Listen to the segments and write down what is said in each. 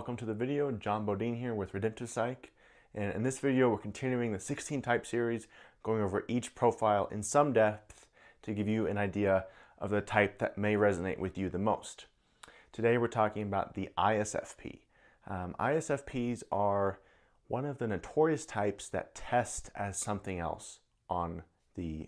welcome to the video. John Bodine here with Redemptive Psych. And in this video, we're continuing the 16 type series, going over each profile in some depth to give you an idea of the type that may resonate with you the most. Today, we're talking about the ISFP. ISFPs are one of the notorious types that test as something else on the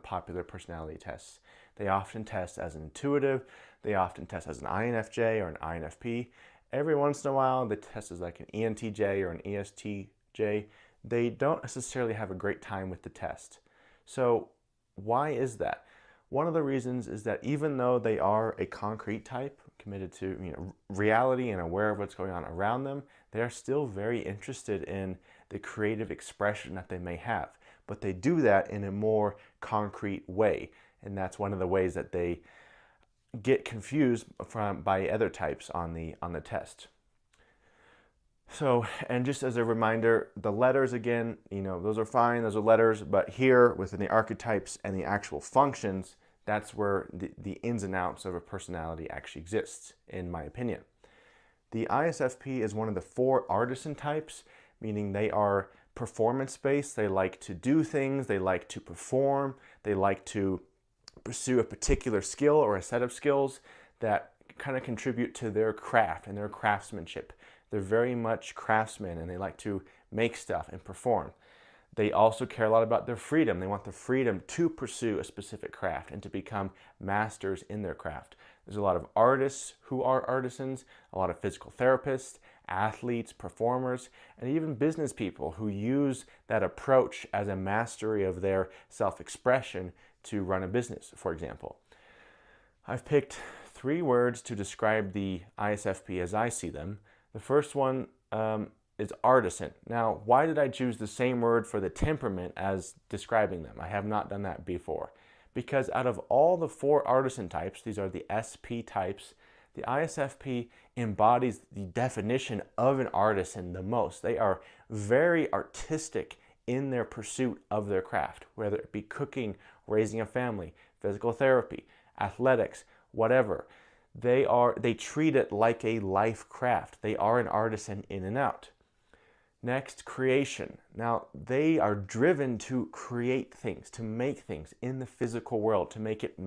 popular personality tests. They often test as an intuitive, they often test as an INFJ or an INFP. Every once in a while, they test as like an ENTJ or an ESTJ. They don't necessarily have a great time with the test. So why is that? One of the reasons is that even though they are a concrete type, committed to reality and aware of what's going on around them, they are still very interested in the creative expression that they may have. But they do that in a more concrete way. And that's one of the ways that they get confused by other types on the test. So, and just as a reminder, the letters again, those are fine, those are letters, but here within the archetypes and the actual functions, that's where the ins and outs of a personality actually exists, in my opinion. The ISFP is one of the 4 artisan types, meaning they are performance-based. They like to do things, they like to perform, they like to pursue a particular skill or a set of skills that kind of contribute to their craft and their craftsmanship. They're very much craftsmen and they like to make stuff and perform. They also care a lot about their freedom. They want the freedom to pursue a specific craft and to become masters in their craft. There's a lot of artists who are artisans, a lot of physical therapists, athletes, performers, and even business people who use that approach as a mastery of their self-expression to run a business, for example. I've picked 3 words to describe the ISFP as I see them. The first one is artisan. Now, why did I choose the same word for the temperament as describing them? I have not done that before. Because out of all the 4 artisan types, these are the SP types, the ISFP embodies the definition of an artisan the most. They are very artistic in their pursuit of their craft, whether it be cooking, raising a family, physical therapy, athletics, whatever. They treat it like a life craft. They are an artisan in and out. Next, creation. Now, they are driven to create things, to make things in the physical world, to make it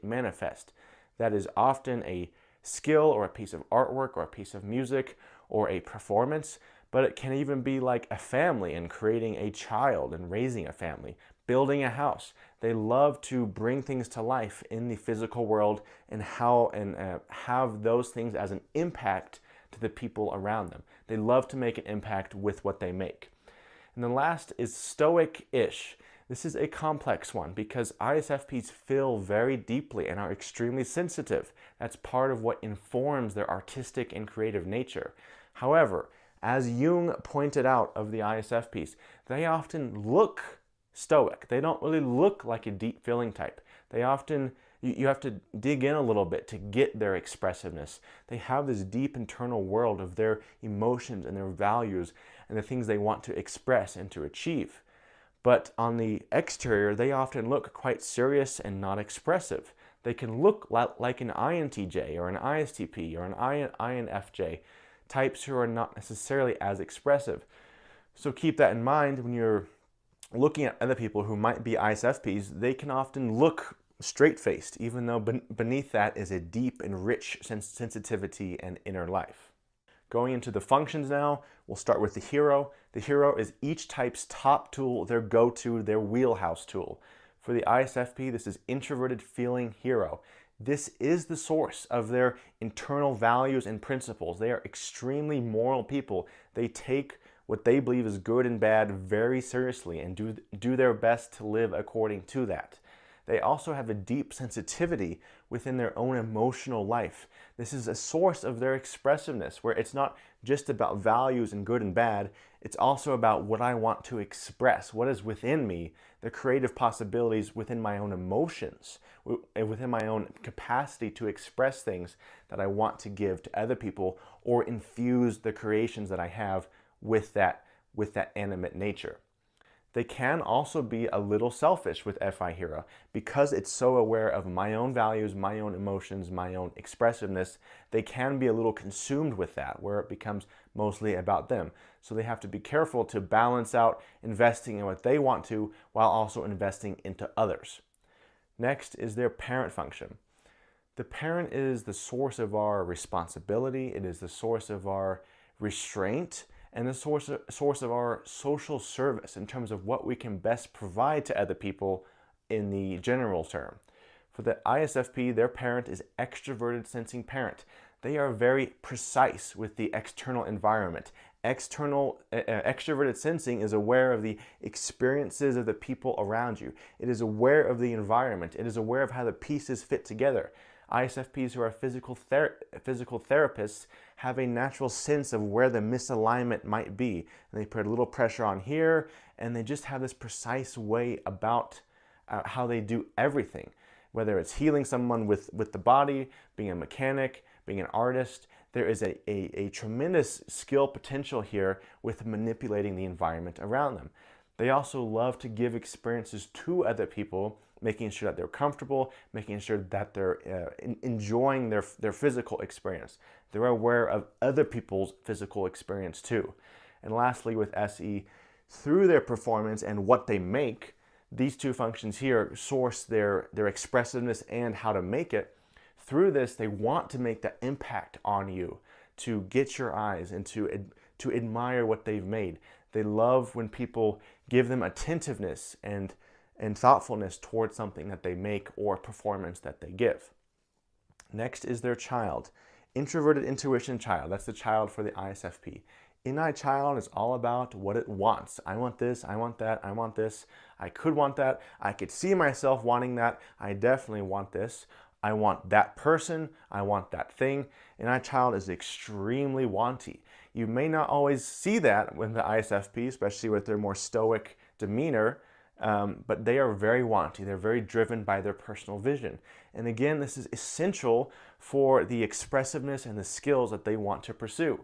manifest. That is often a skill or a piece of artwork or a piece of music or a performance, but it can even be like a family and creating a child and raising a family, building a house. They love to bring things to life in the physical world and have those things as an impact to the people around them. They love to make an impact with what they make. And the last is stoic-ish. This is a complex one because ISFPs feel very deeply and are extremely sensitive. That's part of what informs their artistic and creative nature. However, as Jung pointed out of the ISFPs, they often look stoic. They don't really look like a deep feeling type. They often, you have to dig in a little bit to get their expressiveness. They have this deep internal world of their emotions and their values and the things they want to express and to achieve. But on the exterior, they often look quite serious and not expressive. They can look like an INTJ or an ISTP or an INFJ, types who are not necessarily as expressive. So keep that in mind when you're looking at other people who might be ISFPs. They can often look straight-faced, even though beneath that is a deep and rich sensitivity and inner life. Going into the functions now, we'll start with the hero. The hero is each type's top tool, their go-to, their wheelhouse tool. For the ISFP, this is introverted feeling hero. This is the source of their internal values and principles. They are extremely moral people. They take what they believe is good and bad very seriously and do their best to live according to that. They also have a deep sensitivity within their own emotional life. This is a source of their expressiveness, where it's not just about values and good and bad, it's also about what I want to express, what is within me, the creative possibilities within my own emotions, within my own capacity to express things that I want to give to other people or infuse the creations that I have with that animate nature. They can also be a little selfish with FI Hero because it's so aware of my own values, my own emotions, my own expressiveness. They can be a little consumed with that, where it becomes mostly about them. So they have to be careful to balance out investing in what they want to while also investing into others. Next is their parent function. The parent is the source of our responsibility. It is the source of our restraint and the source of our social service in terms of what we can best provide to other people in the general term. For the ISFP, their parent is extroverted sensing parent. They are very precise with the external environment. Extroverted sensing is aware of the experiences of the people around you. It is aware of the environment. It is aware of how the pieces fit together. ISFPs who are physical therapists have a natural sense of where the misalignment might be. And they put a little pressure on here, and they just have this precise way about how they do everything. Whether it's healing someone with the body, being a mechanic, being an artist, there is a tremendous skill potential here with manipulating the environment around them. They also love to give experiences to other people, making sure that they're comfortable, making sure that they're enjoying their physical experience. They're aware of other people's physical experience too. And lastly, with SE, through their performance and what they make, these two functions here source their expressiveness and how to make it. Through this, they want to make that impact on you, to get your eyes and to admire what they've made. They love when people give them attentiveness and thoughtfulness towards something that they make or performance that they give. Next is their child. Introverted intuition child. That's the child for the ISFP. Inner child is all about what it wants. I want this, I want that, I want this. I could want that. I could see myself wanting that. I definitely want this. I want that person. I want that thing. Inner child is extremely wanty. You may not always see that with the ISFP, especially with their more stoic demeanor, but they are very wanty. They're very driven by their personal vision. And again, this is essential for the expressiveness and the skills that they want to pursue.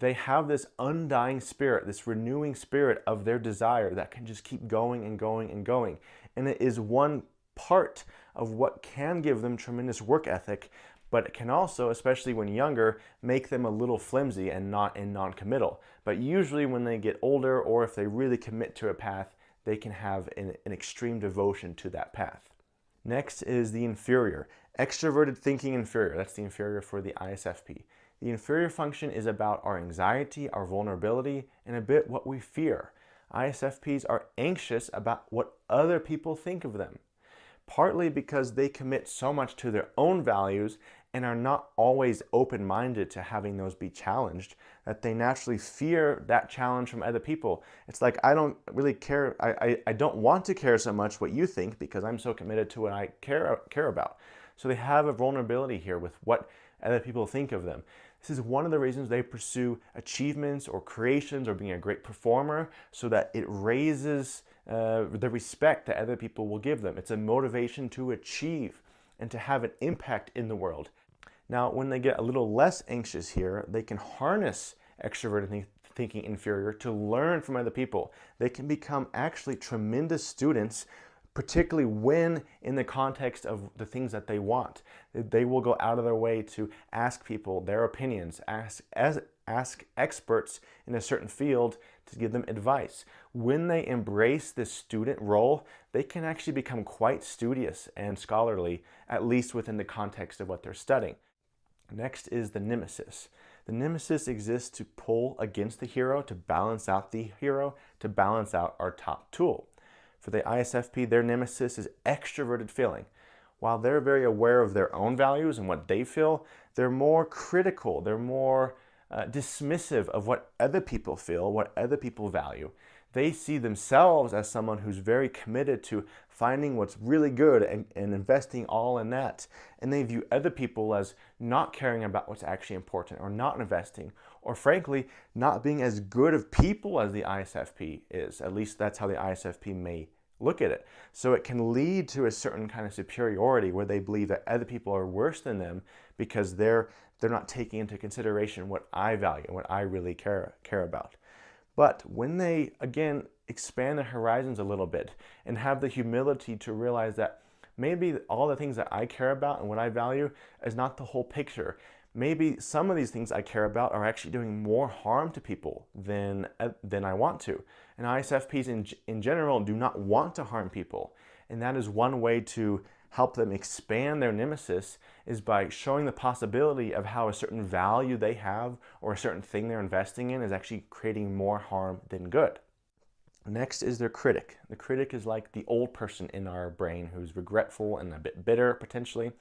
They have this undying spirit, this renewing spirit of their desire that can just keep going and going and going. And it is one part of what can give them tremendous work ethic, but it can also, especially when younger, make them a little flimsy and non-committal. But usually when they get older, or if they really commit to a path, they can have an extreme devotion to that path. Next is the inferior. Extroverted thinking inferior. That's the inferior for the ISFP. The inferior function is about our anxiety, our vulnerability, and a bit what we fear. ISFPs are anxious about what other people think of them, partly because they commit so much to their own values and are not always open-minded to having those be challenged, that they naturally fear that challenge from other people. It's like, I don't really care, I don't want to care so much what you think because I'm so committed to what I care about. So they have a vulnerability here with what other people think of them. This is one of the reasons they pursue achievements or creations or being a great performer, so that it raises the respect that other people will give them. It's a motivation to achieve and to have an impact in the world. Now, when they get a little less anxious here, they can harness extroverted thinking inferior to learn from other people. They can become actually tremendous students, particularly when in the context of the things that they want. They will go out of their way to ask people their opinions, ask experts in a certain field to give them advice. When they embrace this student role, they can actually become quite studious and scholarly, at least within the context of what they're studying. Next is the Nemesis. The Nemesis exists to pull against the hero, to balance out the hero, to balance out our top tool. For the ISFP, their Nemesis is extroverted feeling. While they're very aware of their own values and what they feel, they're more critical, they're more dismissive of what other people feel, what other people value. They see themselves as someone who's very committed to finding what's really good and investing all in that. And they view other people as not caring about what's actually important, or not investing, or frankly, not being as good of people as the ISFP is. At least that's how the ISFP may look at it. So it can lead to a certain kind of superiority where they believe that other people are worse than them because they're not taking into consideration what I value and what I really care about. But when they, again, expand their horizons a little bit and have the humility to realize that maybe all the things that I care about and what I value is not the whole picture. Maybe some of these things I care about are actually doing more harm to people than I want to. And ISFPs in general do not want to harm people. And that is one way to help them expand their nemesis, is by showing the possibility of how a certain value they have or a certain thing they're investing in is actually creating more harm than good. Next is their critic. The critic is like the old person in our brain who's regretful and a bit bitter potentially,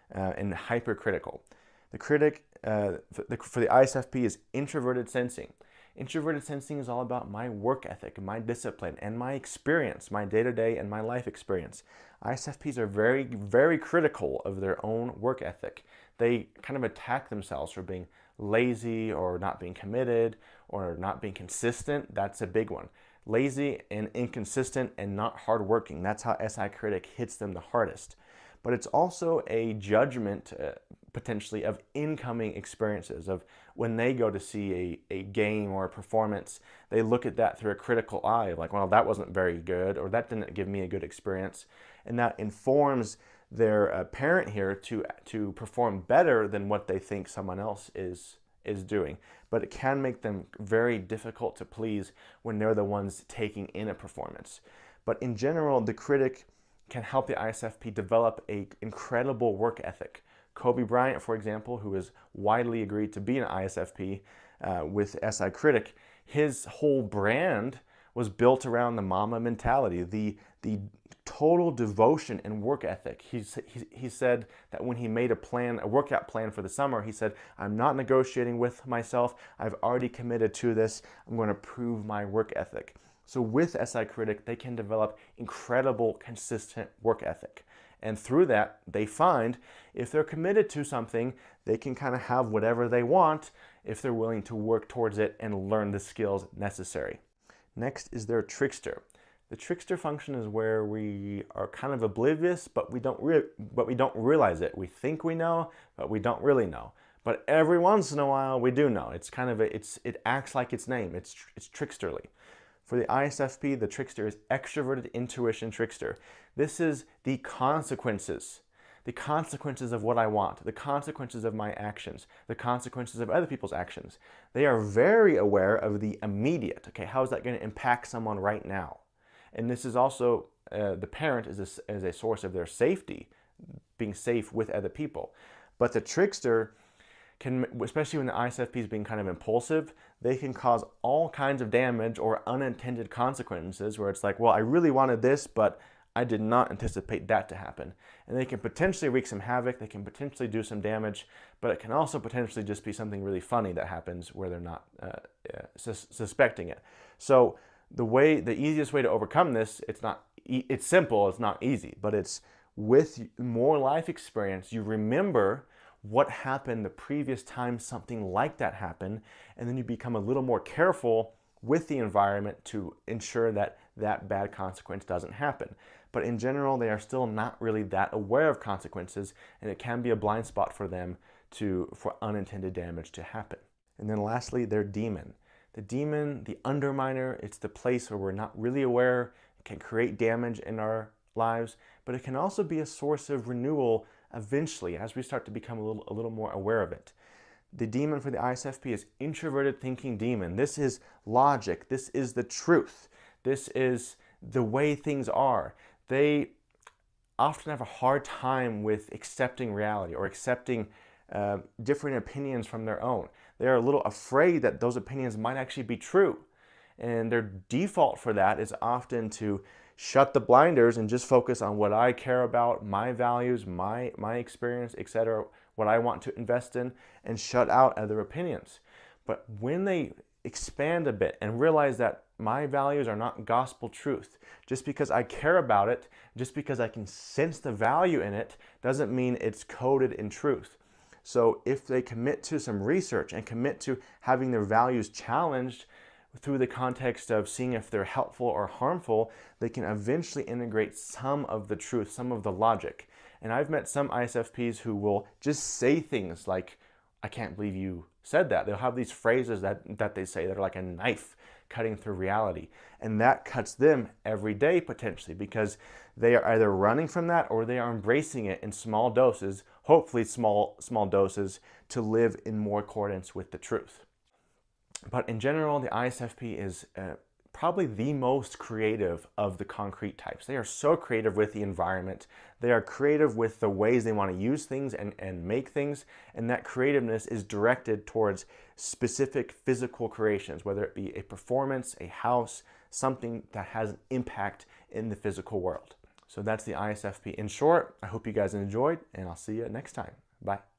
and hypercritical. The critic for the ISFP is introverted sensing. Introverted sensing is all about my work ethic, my discipline, and my experience, my day-to-day and my life experience. ISFPs are very, very critical of their own work ethic. They kind of attack themselves for being lazy or not being committed or not being consistent. That's a big one. Lazy and inconsistent and not hardworking. That's how SI critic hits them the hardest. But it's also a judgment potentially of incoming experiences, of when they go to see a game or a performance, they look at that through a critical eye, like, well, that wasn't very good, or that didn't give me a good experience. And that informs their parent here to perform better than what they think someone else is doing. But it can make them very difficult to please when they're the ones taking in a performance. But in general, the critic can help the ISFP develop an incredible work ethic. Kobe Bryant, for example, who is widely agreed to be an ISFP with SI critic, his whole brand was built around the mama mentality, the total devotion and work ethic. He said that when he made a workout plan for the summer, he said, I'm not negotiating with myself. I've already committed to this. I'm going to prove my work ethic. So with SI critic, they can develop incredible, consistent work ethic. And through that, they find if they're committed to something, they can kind of have whatever they want if they're willing to work towards it and learn the skills necessary. Next is their trickster. The trickster function is where we are kind of oblivious, but we don't realize it. We think we know, but we don't really know. But every once in a while, we do know. It's kind of it acts like its name. It's tricksterly. For the ISFP, the trickster is extroverted intuition trickster. This is the consequences of what I want, the consequences of my actions, the consequences of other people's actions. They are very aware of the immediate. Okay, how is that going to impact someone right now? And this is also, the parent is a source of their safety, being safe with other people. But the trickster can, especially when the ISFP is being kind of impulsive, they can cause all kinds of damage or unintended consequences where it's like, well, I really wanted this, but I did not anticipate that to happen. And they can potentially wreak some havoc, they can potentially do some damage, but it can also potentially just be something really funny that happens where they're not suspecting it. So the easiest way to overcome this, it's simple, it's not easy, but it's with more life experience, you remember what happened the previous time something like that happened, and then you become a little more careful with the environment to ensure that that bad consequence doesn't happen. But in general, they are still not really that aware of consequences, and it can be a blind spot for them for unintended damage to happen. And then lastly, their demon. The demon, the underminer, it's the place where we're not really aware. It can create damage in our lives, but it can also be a source of renewal eventually as we start to become a little more aware of it. The demon for the ISFP is introverted thinking demon. This is logic. This is the truth. This is the way things are. They often have a hard time with accepting reality or accepting different opinions from their own. They're a little afraid that those opinions might actually be true. And their default for that is often to shut the blinders and just focus on what I care about, my values, my experience, etc., what I want to invest in, and shut out other opinions. But when they expand a bit and realize that my values are not gospel truth, just because I care about it, just because I can sense the value in it, doesn't mean it's coded in truth. So if they commit to some research and commit to having their values challenged through the context of seeing if they're helpful or harmful, they can eventually integrate some of the truth, some of the logic. And I've met some ISFPs who will just say things like, I can't believe you said that. They'll have these phrases that they say that are like a knife cutting through reality. And that cuts them every day potentially, because they are either running from that or they are embracing it in small doses, hopefully small doses, to live in more accordance with the truth. But in general, the ISFP is probably the most creative of the concrete types. They are so creative with the environment. They are creative with the ways they want to use things and make things. And that creativeness is directed towards specific physical creations, whether it be a performance, a house, something that has an impact in the physical world. So that's the ISFP. In short, I hope you guys enjoyed, and I'll see you next time. Bye.